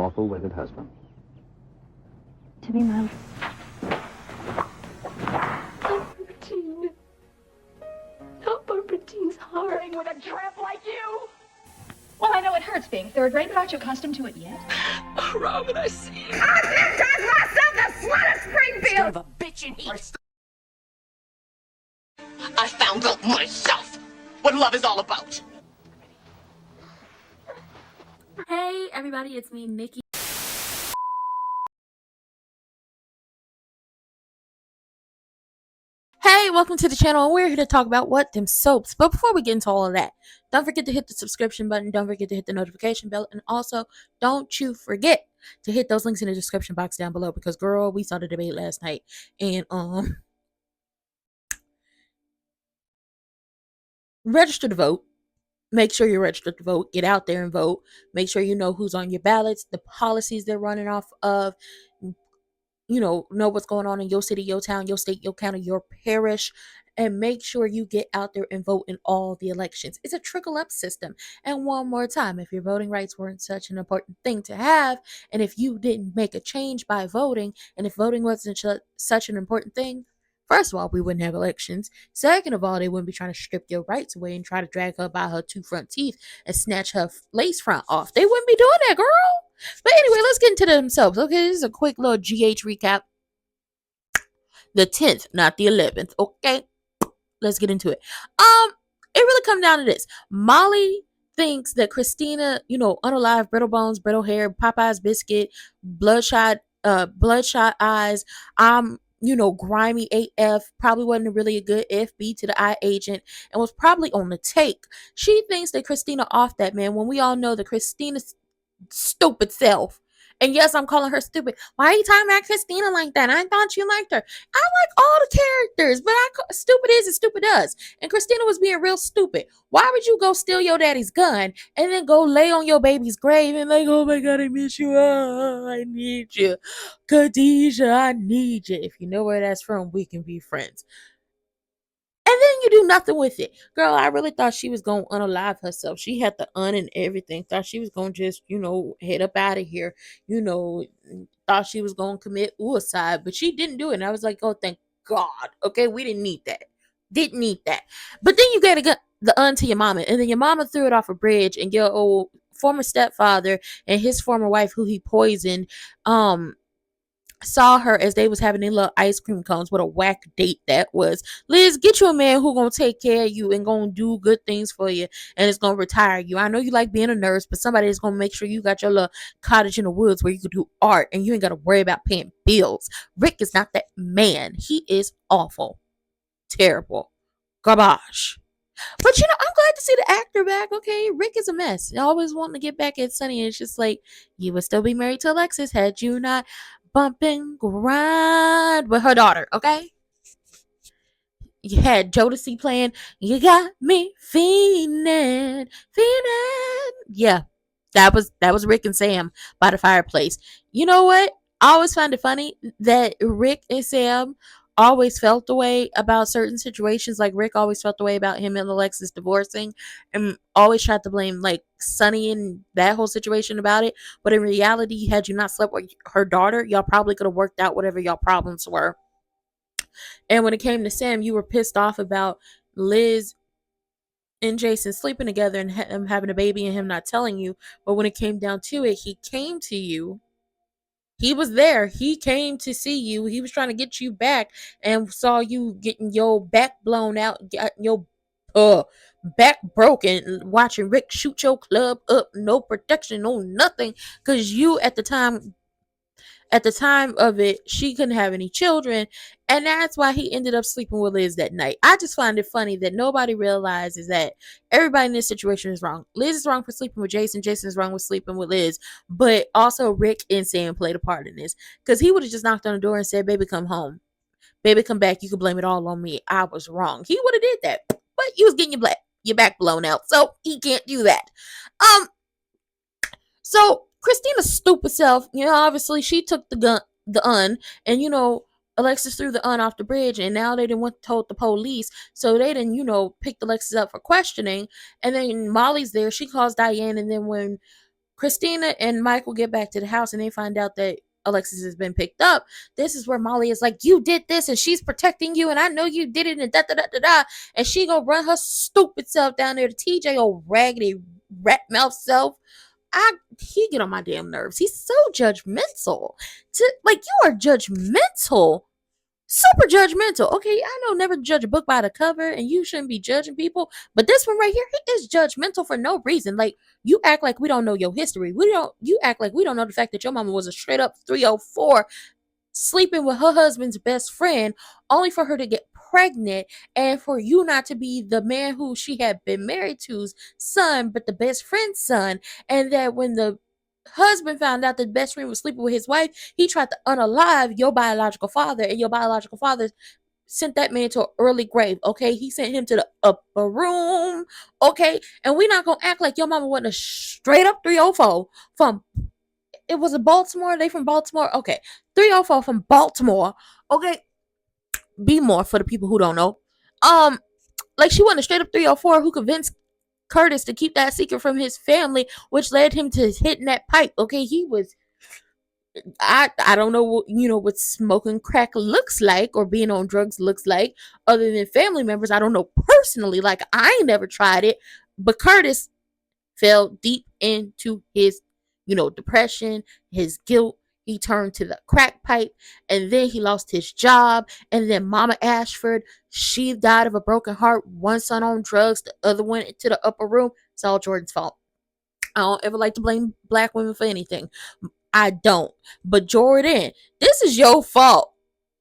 lawful wedded husband. To be my... Barbara not Barbara Jean's heart. With a tramp like you? Well, I know it hurts being third rate, but aren't you accustomed to it yet? Oh, Robin, I see you. I myself the slut of Springfield! Son of a bitch in heat. I found out myself what love is all about. Hey everybody, it's me, Nikki. Hey, welcome to the channel. We're here to talk about what them soaps. But before we get into all of that, don't forget to hit the subscription button. Don't forget to hit the notification bell. And also, don't you forget to hit those links in the description box down below. Because, girl, we saw the debate last night. And, register to vote. Make sure you're registered to vote. Get out there and vote. Make sure you know who's on your ballots, the policies they're running off of. You know what's going on in your city, your town, your state, your county, your parish, and make sure you get out there and vote in all the elections. It's a trickle up system. And one more time, if your voting rights weren't such an important thing to have, and if you didn't make a change by voting, and if voting wasn't such an important thing, first of all, we wouldn't have elections. Second of all, they wouldn't be trying to strip your rights away and try to drag her by her two front teeth and snatch her lace front off. They wouldn't be doing that, girl. But anyway, let's get into themselves. Okay, this is a quick little GH recap. The 10th, not the 11th. Okay, let's get into it. It really come down to this. Molly thinks that Christina, unalive, brittle bones, brittle hair, Popeye's biscuit, bloodshot eyes, grimy AF, probably wasn't really a good FB to the eye agent and was probably on the take. She thinks that Christina off that, man, when we all know that Christina's stupid self. And yes, I'm calling her stupid. Why are you talking about Christina like that? I thought you liked her. I like all the characters, but stupid is and stupid does. And Christina was being real stupid. Why would you go steal your daddy's gun and then go lay on your baby's grave and like, oh my God, I miss you. Oh, I need you. Khadijah, I need you. If you know where that's from, we can be friends. And then you do nothing with it. Girl, I really thought she was going to unalive herself. She had the and everything. Thought she was going to just, head up out of here. Thought she was going to commit suicide. But she didn't do it. And I was like, oh, thank God. Okay, we didn't need that. Didn't need that. But then you got to get the to your mama. And then your mama threw it off a bridge. And your old former stepfather and his former wife, who he poisoned, saw her as they was having their little ice cream cones. What a whack date that was. Liz, get you a man who gonna take care of you and gonna do good things for you and it's gonna retire you. I know you like being a nurse, but somebody is gonna make sure you got your little cottage in the woods where you could do art and you ain't gotta worry about paying bills. Rick is not that man. He is awful, terrible, garbage. But I'm glad to see the actor back. Okay, Rick is a mess. Always wanting to get back at Sunny, and it's just like, you would still be married to Alexis had you not bump and grind with her daughter. Okay, you had Jodeci playing You Got Me Feeling. Yeah, that was Rick and Sam by the fireplace. You know what, I always find it funny that Rick and Sam always felt the way about certain situations. Like Rick always felt the way about him and Alexis divorcing and always tried to blame like Sunny and that whole situation about it. But in reality, had you not slept with her daughter, y'all probably could have worked out whatever y'all problems were. And when it came to Sam, you were pissed off about Liz and Jason sleeping together and him having a baby and him not telling you. But when it came down to it, he came to you. He was there. He came to see you. He was trying to get you back and saw you getting your back blown out, getting your back broken, watching Rick shoot your club up, no protection, no nothing, because you at the time of it, she couldn't have any children, and that's why he ended up sleeping with Liz that night. I just find it funny that nobody realizes that everybody in this situation is wrong. Liz is wrong for sleeping with Jason. Jason is wrong with sleeping with Liz, but also Rick and Sam played a part in this, because he would have just knocked on the door and said, baby, come home, baby, come back, you can blame it all on me, I was wrong. He would have did that, but you was getting your back blown out, so he can't do that. So Christina's stupid self, obviously she took the and Alexis threw the off the bridge, and now they didn't want to told the police, so they didn't picked Alexis up for questioning. And then Molly's there, she calls Diane, and then when Christina and Michael get back to the house and they find out that Alexis has been picked up. This is where Molly is like, you did this and she's protecting you and I know you did it and da da da da da. And she gonna run her stupid self down there to TJ, old raggedy rat mouth self. He get on my damn nerves. He's so judgmental. Like, you are judgmental. Super judgmental. Okay, I know never judge a book by the cover and you shouldn't be judging people, but this one right here, he is judgmental for no reason. Like, you act like we don't know your history. You act like we don't know the fact that your mama was a straight up 304 sleeping with her husband's best friend only for her to get pregnant and for you not to be the man who she had been married to's son, but the best friend's son. And that when the husband found out that the best friend was sleeping with his wife, he tried to unalive your biological father, and your biological father sent that man to an early grave. Okay, he sent him to the upper room. Okay, and we're not gonna act like your mama wasn't a straight up 304 from, it was a Baltimore. They from Baltimore. Okay, 304 from Baltimore. Okay, be more for the people who don't know. Like, she wasn't a straight up 304 who convinced Curtis to keep that secret from his family, which led him to hitting that pipe. Okay, he was, I don't know what, what smoking crack looks like or being on drugs looks like, other than family members. I don't know personally. Like, I ain't never tried it, but Curtis fell deep into his, depression, his guilt. He turned to the crack pipe, and then he lost his job. And then Mama Ashford, she died of a broken heart. One son on drugs, the other one into the upper room. It's all Jordan's fault. I don't ever like to blame black women for anything. I don't. But Jordan, this is your fault.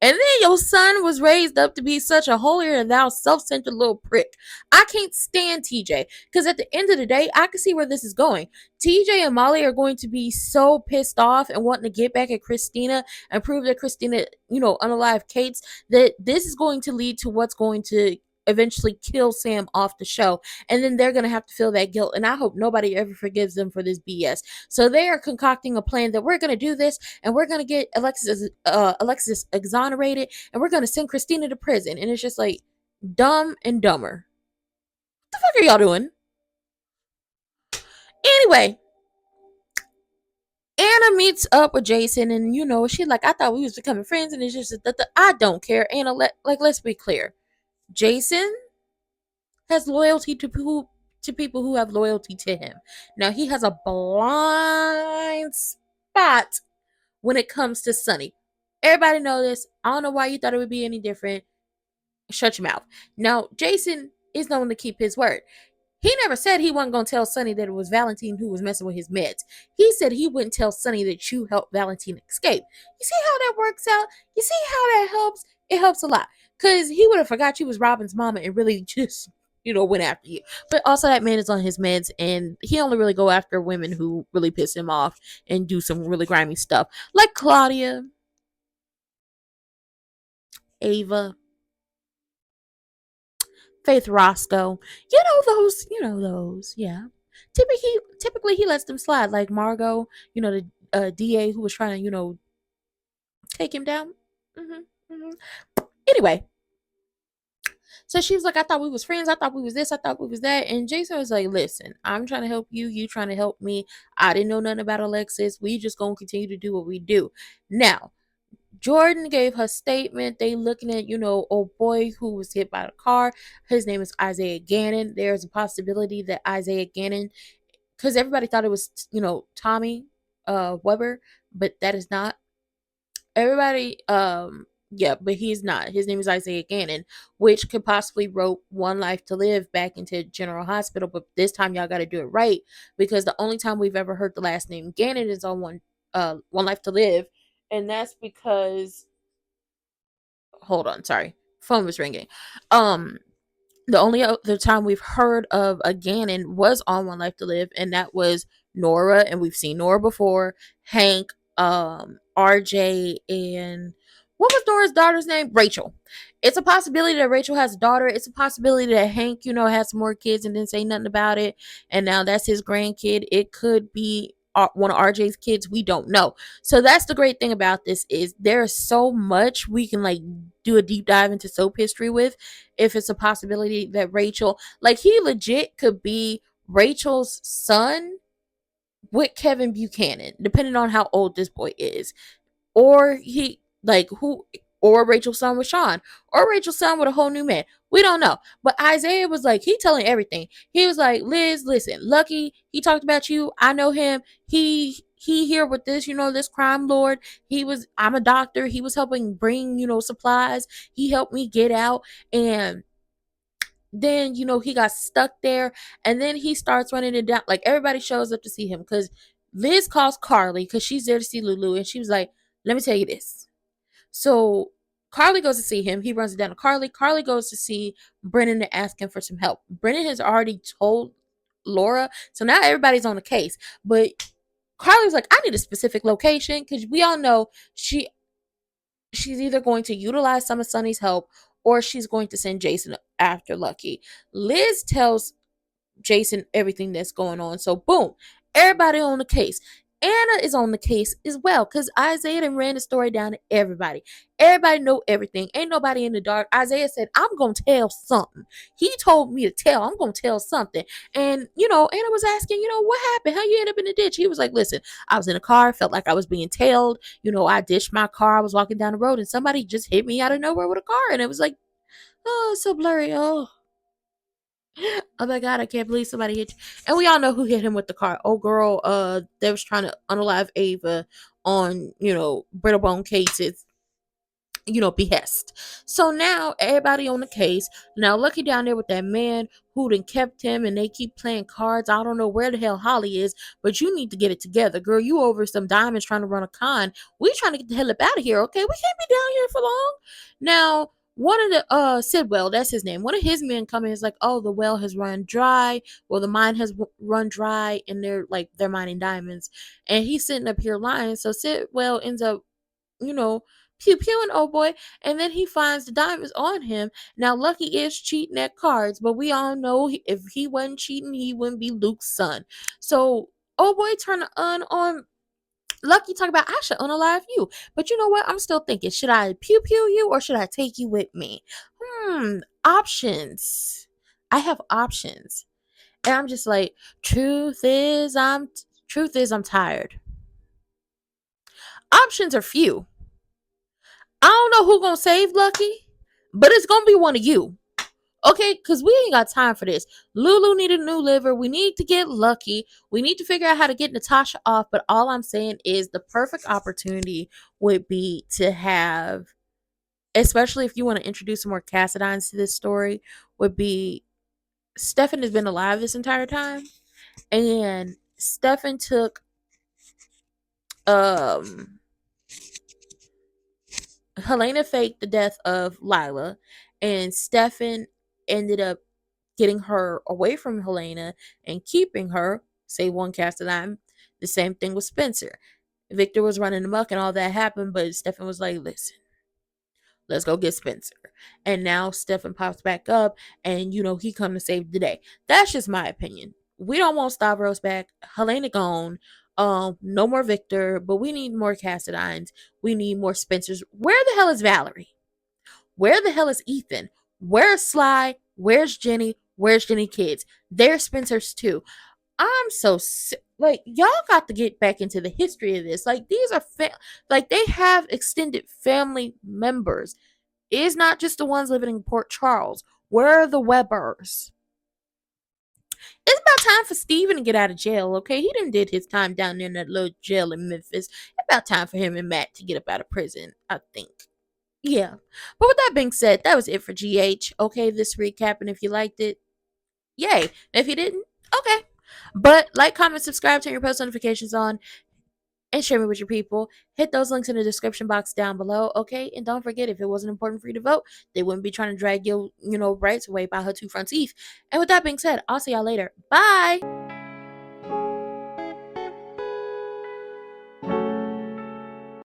And then your son was raised up to be such a holier than thou, self-centered little prick. I can't stand TJ, because at the end of the day, I can see where this is going. TJ and Molly are going to be so pissed off and wanting to get back at Christina and prove that Christina, unalive Kate's, that this is going to lead to what's going to eventually kill Sam off the show. And then they're going to have to feel that guilt. And I hope nobody ever forgives them for this BS. So they are concocting a plan that we're going to do this and we're going to get Alexis exonerated and we're going to send Christina to prison. And it's just like dumb and dumber. What the fuck are y'all doing? Anyway, Anna meets up with Jason and, she's like, I thought we was becoming friends. And it's just, I don't care. Anna, let's be clear. Jason has loyalty to people who have loyalty to him. Now, he has a blind spot when it comes to Sonny. Everybody know this. I don't know why you thought it would be any different. Shut your mouth. Now, Jason is known to keep his word. He never said he wasn't going to tell Sonny that it was Valentine who was messing with his meds. He said he wouldn't tell Sonny that you helped Valentine escape. You see how that works out? You see how that helps? It helps a lot. Because he would have forgot you was Robin's mama and really just, went after you. But also, that man is on his meds and he only really go after women who really piss him off and do some really grimy stuff. Like Claudia, Ava, Faith Roscoe. Those. Yeah. Typically he lets them slide. Like Margot, the DA who was trying to, take him down. Anyway. So she was like, I thought we was friends. I thought we was this. I thought we was that. And Jason was like, listen, I'm trying to help you. You trying to help me. I didn't know nothing about Alexis. We just going to continue to do what we do. Now, Jordan gave her statement. They looking at, old boy who was hit by the car. His name is Isaiah Gannon. There's a possibility that Isaiah Gannon, because everybody thought it was, Tommy Weber, but that is not. Everybody, yeah, but he's not. His name is Isaiah Gannon, which could possibly rope One Life to Live back into General Hospital. But this time, y'all got to do it right, because the only time we've ever heard the last name Gannon is on One Life to Live, and that's because. Hold on, sorry, phone was ringing. The only other time we've heard of a Gannon was on One Life to Live, and that was Nora, and we've seen Nora before. Hank, RJ, and what was Nora's daughter's name? Rachel. It's a possibility that Rachel has a daughter. It's a possibility that Hank, has some more kids and didn't say nothing about it, and now that's his grandkid. It could be one of RJ's kids. We don't know. So that's the great thing about this, is there's so much we can do a deep dive into soap history with, if it's a possibility that Rachel, he legit could be Rachel's son, with Kevin Buchanan, depending on how old this boy is. Or he, like, who, or Rachel's son with Sean, or Rachel's son with a whole new man. We don't know. But Isaiah was like, he telling everything. He was like, Liz, listen, Lucky, he talked about you. I know him. He here with this, this crime lord. I'm a doctor. He was helping bring, supplies. He helped me get out. And then, he got stuck there. And then he starts running it down. Like, everybody shows up to see him because Liz calls Carly because she's there to see Lulu. And she was like, let me tell you this. So Carly goes to see him. He runs it down to Carly. Carly goes to see Brennan to ask him for some help. Brennan has already told Laura. So now everybody's on the case. But Carly's like, I need a specific location because we all know she's either going to utilize some of Sonny's help or she's going to send Jason after Lucky. Liz tells Jason everything that's going on. So boom, everybody on the case. Anna is on the case as well because Isaiah done ran the story down to everybody. Everybody know everything. Ain't nobody in the dark. Isaiah said, I'm going to tell something. He told me to tell. I'm going to tell something. And, Anna was asking, what happened? How you end up in the ditch? He was like, listen, I was in a car. Felt like I was being tailed. I ditched my car. I was walking down the road and somebody just hit me out of nowhere with a car. And it was like, oh, it's so blurry. Oh my god, I can't believe somebody hit you. And we all know who hit him with the car. Oh girl, they was trying to unalive Ava on, Brittlebone cases, behest. So now everybody on the case. Now Lucky down there with that man who done kept him and they keep playing cards. I don't know where the hell Holly is, but you need to get it together. Girl, you over some diamonds trying to run a con. We trying to get the hell up out of here, okay? We can't be down here for long. Now, one of the Sidwell, that's his name. One of his men come in is like, oh, the well has run dry. Well, the mine has run dry, and they're mining diamonds. And he's sitting up here lying. So Sidwell ends up, pew-pewing old boy, and then he finds the diamonds on him. Now, Lucky is cheating at cards, but we all know if he wasn't cheating, he wouldn't be Luke's son. So, old boy turned on Lucky, talk about, I should unalive you. But you know what? I'm still thinking, should I pew-pew you or should I take you with me? Options. I have options. And I'm just like, truth is I'm tired. Options are few. I don't know who gonna save Lucky, but it's gonna be one of you. Okay, because we ain't got time for this. Lulu need a new liver. We need to get Lucky. We need to figure out how to get Natasha off. But all I'm saying is the perfect opportunity would be to have, especially if you want to introduce some more Cassadines to this story, would be Stefan has been alive this entire time. And Stefan took Helena faked the death of Lila, and Stefan ended up getting her away from Helena and keeping her, say one Cassadine. The same thing with Spencer. Victor was running amok and all that happened, but Stefan was like, listen, let's go get Spencer. And now Stefan pops back up and, he come to save the day. That's just my opinion. We don't want Stavros back. Helena gone. No more Victor, but we need more Cassadines. We need more Spencers. Where the hell is Valerie? Where the hell is Ethan? Where's Sly? Where's Jenny? Where's Jenny Kids? They're Spencers too. I'm so sick. Like, y'all got to get back into the history of this. Like, these are they have extended family members. It's not just the ones living in Port Charles. Where are the Webbers? It's about time for Steven to get out of jail, okay? He done did his time down there in that little jail in Memphis. It's about time for him and Matt to get up out of prison, I think. Yeah. But with that being said, that was it for GH. Okay, this recap, and if you liked it, yay. And if you didn't, okay. But like, comment, subscribe, turn your post notifications on, and share me with your people. Hit those links in the description box down below, okay? And don't forget, if it wasn't important for you to vote, they wouldn't be trying to drag your, rights away by her two front teeth. And with that being said, I'll see y'all later. Bye!